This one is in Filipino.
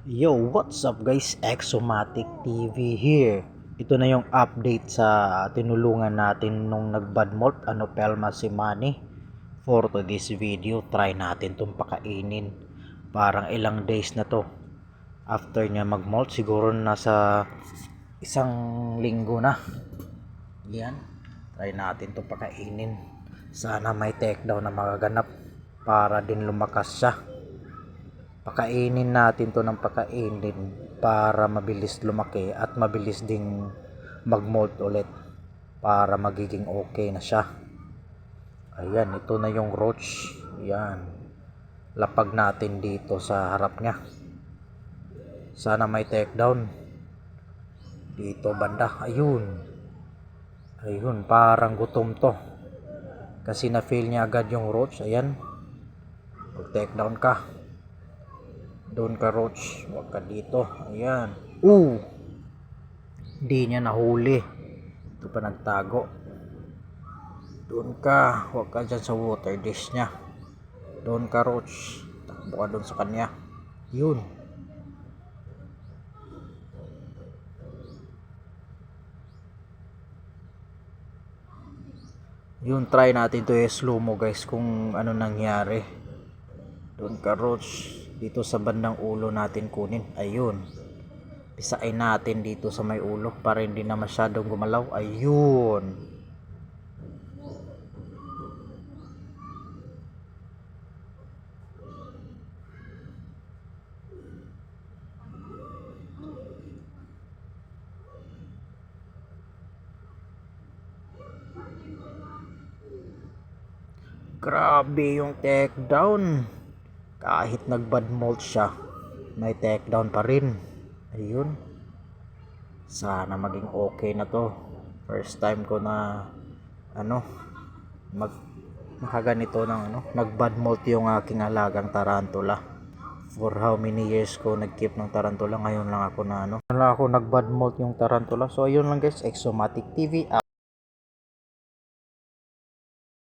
Yo, what's up guys? Exomatic TV here. Ito na yung update sa tinulungan natin nung nagbad molt, Pelma si Manny. For today's video, try natin itong pakainin. Parang ilang days na to. After niya mag-molt, siguro nasa isang linggo na. Yan. Try natin itong pakainin. Sana may takedown na magaganap para din lumakas siya. Pakainin natin to ng pakainin para mabilis lumaki at mabilis ding mag-molt ulit para magiging okay na siya. Ayan, ito na yung roach. Ayan, lapag natin dito sa harap niya. Sana may takedown dito banda. Ayun, parang gutom to kasi na feel niya agad yung roach. Ayan, mag takedown ka. Doon ka roach, huwag ka dito. Ayan. Hindi niya nahuli. Ito pa nagtago. Doon ka, huwag ka dyan sa water dish niya. Doon ka roach, takbo ka doon sa kanya. Yun. Yun, try natin to slow mo guys kung ano nangyari. Doon ka roach, dito sa bandang ulo natin kunin. Ayun, pisain natin dito sa may ulo para hindi na masyadong gumalaw. Ayun, grabe yung takedown. Kahit nagbad molt siya, may takedown pa rin. Ayun, sana maging okay na to. First time ko na makaganito ng nagbad molt yung aking alagang tarantula. For how many years ko nagkeep ng tarantula, ngayon lang ako nagbad molt yung tarantula. So ayun lang guys, Exomatic TV.